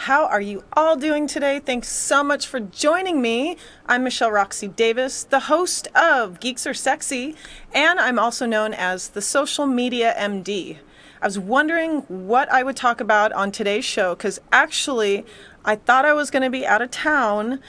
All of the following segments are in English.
How are you all doing today? Thanks so much for joining me. I'm Michelle Roxy Davis, the host of Geeks Are Sexy, and I'm also known as the Social Media MD. I was wondering what I would talk about on today's show because actually I thought I was going to be out of town,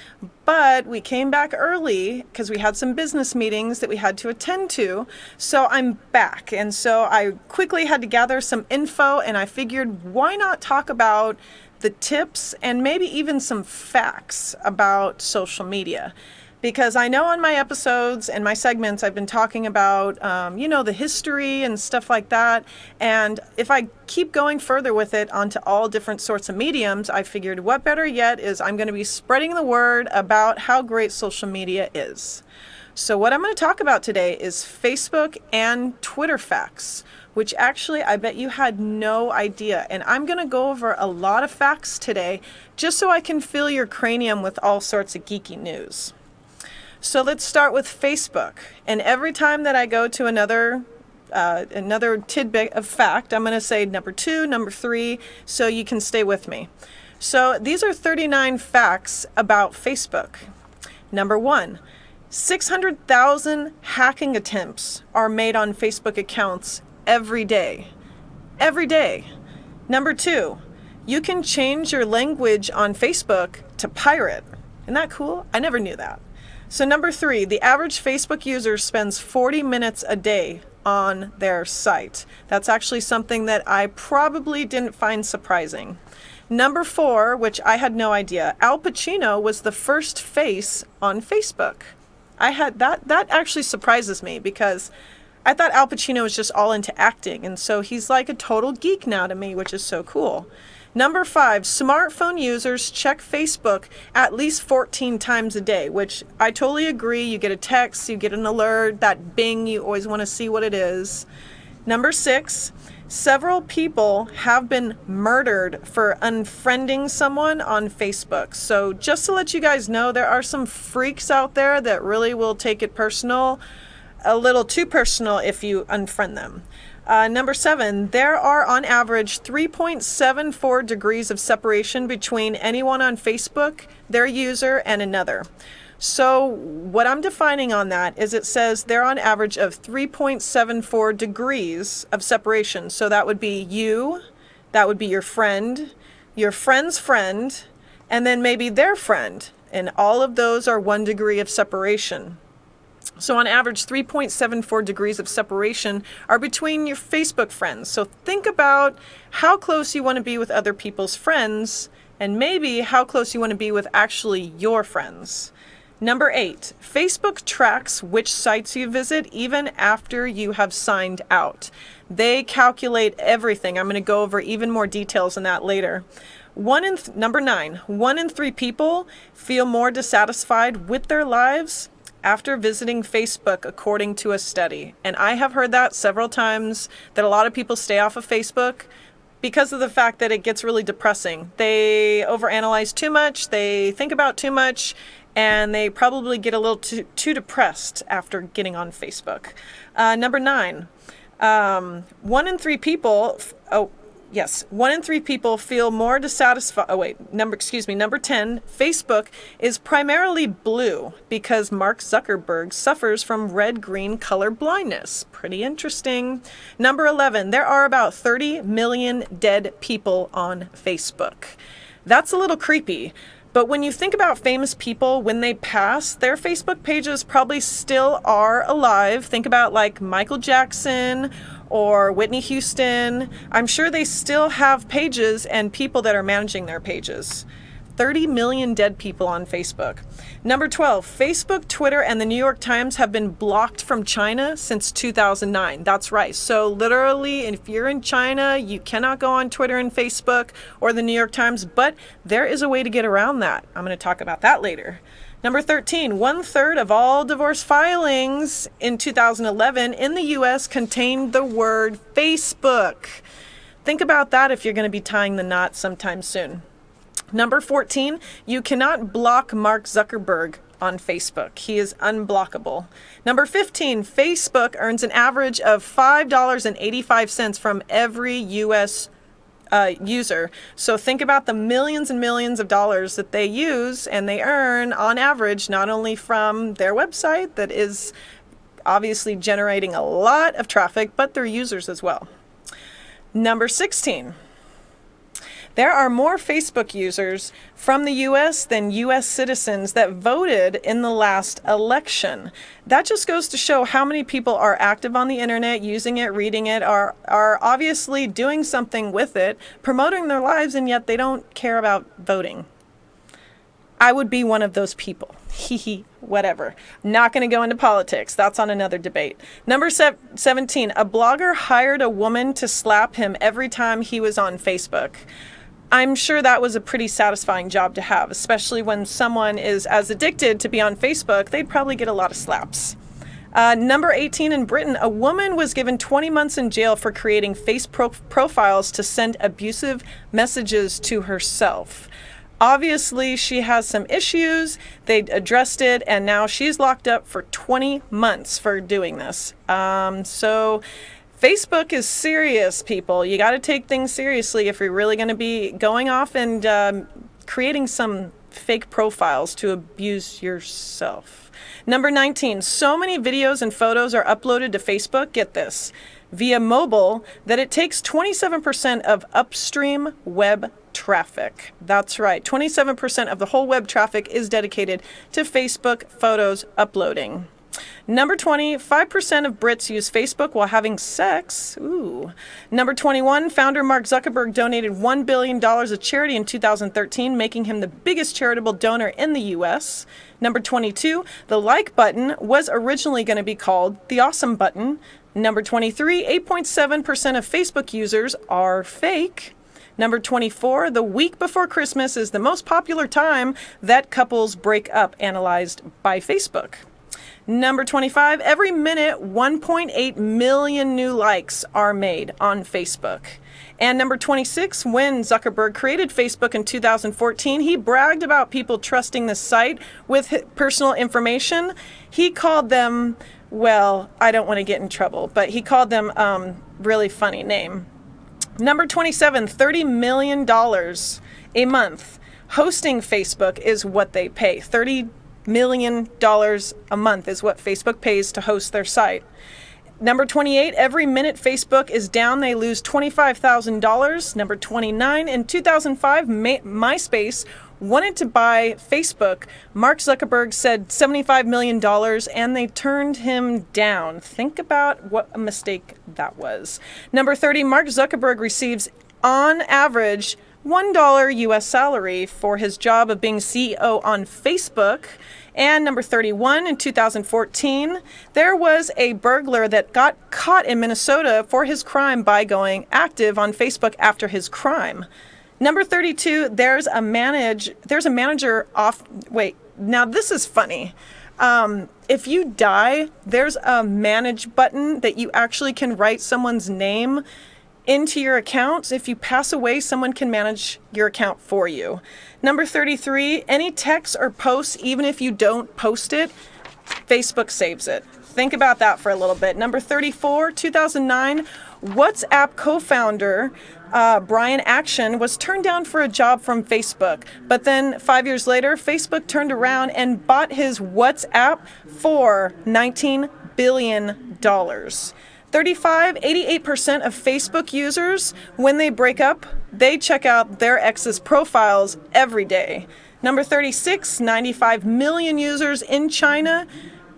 but we came back early because we had some business meetings that we had to attend to. So I'm back. And so I quickly had to gather some info and I figured why not talk about the tips and maybe even some facts about social media. Because I know on my episodes and my segments, I've been talking about, the history and stuff like that. And if I keep going further with it onto all different sorts of mediums, I figured what better yet is I'm going to be spreading the word about how great social media is. So what I'm going to talk about today is Facebook and Twitter facts, which actually I bet you had no idea. And I'm going to go over a lot of facts today just so I can fill your cranium with all sorts of geeky news. So let's start with Facebook. And every time that I go to another tidbit of fact, I'm going to say number 2, number 3, so you can stay with me. So these are 39 facts about Facebook. Number 1, 600,000 hacking attempts are made on Facebook accounts every day. Every day. Number 2, you can change your language on Facebook to pirate. Isn't that cool? I never knew that. So number 3, the average Facebook user spends 40 minutes a day on their site. That's actually something that I probably didn't find surprising. Number 4, which I had no idea, Al Pacino was the first face on Facebook. That actually surprises me because I thought Al Pacino was just all into acting, and so he's like a total geek now to me, which is so cool. Number 5, smartphone users check Facebook at least 14 times a day, which I totally agree. You get a text, you get an alert, that bing, you always want to see what it is. Number 6, several people have been murdered for unfriending someone on Facebook. So just to let you guys know, there are some freaks out there that really will take it personal, a little too personal if you unfriend them. Number 7, there are on average 3.74 degrees of separation between anyone on Facebook, their user, and another. So what I'm defining on that is it says they're on average of 3.74 degrees of separation. So that would be you, that would be your friend's friend, and then maybe their friend. And all of those are 1 degree of separation. So on average, 3.74 degrees of separation are between your Facebook friends. So think about how close you want to be with other people's friends and maybe how close you want to be with actually your friends. Number 8, Facebook tracks which sites you visit even after you have signed out. They calculate everything. I'm going to go over even more details on that later. Number 9, 1 in 3 people feel more dissatisfied with their lives after visiting Facebook, according to a study. And I have heard that several times, that a lot of people stay off of Facebook because of the fact that it gets really depressing. They overanalyze too much, they think about too much, and they probably get a little too depressed after getting on Facebook. Number 9, 1 in 3 people... Yes, 1 in 3 people feel more dissatisfied. Number 10, Facebook is primarily blue because Mark Zuckerberg suffers from red-green color blindness. Pretty interesting. Number 11, there are about 30 million dead people on Facebook. That's a little creepy. But when you think about famous people, when they pass, their Facebook pages probably still are alive. Think about like Michael Jackson or Whitney Houston. I'm sure they still have pages and people that are managing their pages. 30 million dead people on Facebook. Number 12, Facebook, Twitter, and the New York Times have been blocked from China since 2009. That's right. So literally, if you're in China, you cannot go on Twitter and Facebook or the New York Times, but there is a way to get around that. I'm going to talk about that later. Number 13, 1/3 of all divorce filings in 2011 in the U.S. contained the word Facebook. Think about that if you're going to be tying the knot sometime soon. Number 14, you cannot block Mark Zuckerberg on Facebook. He is unblockable. Number 15, Facebook earns an average of $5.85 from every U.S. user. So think about the millions and millions of dollars that they use and they earn on average, not only from their website that is obviously generating a lot of traffic, but their users as well. Number 16. There are more Facebook users from the U.S. than U.S. citizens that voted in the last election. That just goes to show how many people are active on the internet, using it, reading it, are obviously doing something with it, promoting their lives, and yet they don't care about voting. I would be one of those people. Whatever. Not going to go into politics. That's on another debate. Number 17. A blogger hired a woman to slap him every time he was on Facebook. I'm sure that was a pretty satisfying job to have, especially when someone is as addicted to be on Facebook, they'd probably get a lot of slaps. Number 18, in Britain, a woman was given 20 months in jail for creating profiles to send abusive messages to herself. Obviously, she has some issues. They addressed it, and now she's locked up for 20 months for doing this. So Facebook is serious, people. You got to take things seriously if you're really going to be going off and creating some fake profiles to abuse yourself. Number 19, so many videos and photos are uploaded to Facebook, get this, via mobile, that it takes 27% of upstream web traffic. That's right, 27% of the whole web traffic is dedicated to Facebook photos uploading. Number 20, 5% of Brits use Facebook while having sex. Ooh. Number 21, founder Mark Zuckerberg donated $1 billion of charity in 2013, making him the biggest charitable donor in the U.S. Number 22, the like button was originally going to be called the awesome button. Number 23, 8.7% of Facebook users are fake. Number 24, the week before Christmas is the most popular time that couples break up, analyzed by Facebook. Number 25, every minute 1.8 million new likes are made on Facebook. And number 26, when Zuckerberg created Facebook in 2014, he bragged about people trusting the site with personal information. He called them, well, I don't want to get in trouble, but he called them really funny name. Number 27, $30 million a month. Hosting Facebook is what they pay. $30 million a month is what Facebook pays to host their site. Number 28, every minute Facebook is down, they lose $25,000. Number 29, in 2005, MySpace wanted to buy Facebook. Mark Zuckerberg said $75 million, and they turned him down. Think about what a mistake that was. Number 30, Mark Zuckerberg receives, on average, $1 U.S. salary for his job of being CEO on Facebook. And number 31, in 2014, there was a burglar that got caught in Minnesota for his crime by going active on Facebook after his crime. Number 32, there's a manager off. Wait, now this is funny. If you die, there's a manage button that you actually can write someone's name into your account. If you pass away, someone can manage your account for you. Number 33, any text or posts, even if you don't post it, Facebook saves it. Think about that for a little bit. Number 34, 2009, WhatsApp co-founder Brian Action was turned down for a job from Facebook. But then 5 years later, Facebook turned around and bought his WhatsApp for $19 billion. 35, 88% of Facebook users, when they break up, they check out their ex's profiles every day. Number 36, 95 million users in China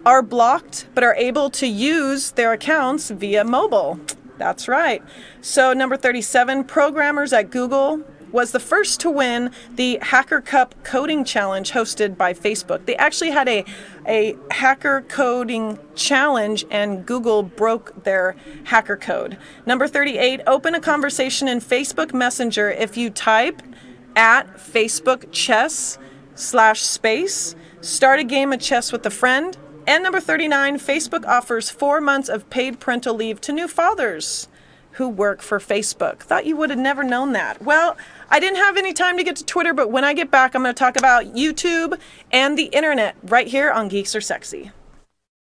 are blocked but are able to use their accounts via mobile. That's right. So number 37, programmers at Google was the first to win the Hacker Cup coding challenge hosted by Facebook. They actually had a hacker coding challenge, and Google broke their hacker code. Number 38, open a conversation in Facebook Messenger if you type at Facebook chess/space, start a game of chess with a friend. And number 39, Facebook offers 4 months of paid parental leave to new fathers who work for Facebook. Thought you would have never known that. Well, I didn't have any time to get to Twitter, but when I get back, I'm going to talk about YouTube and the internet right here on Geeks Are Sexy.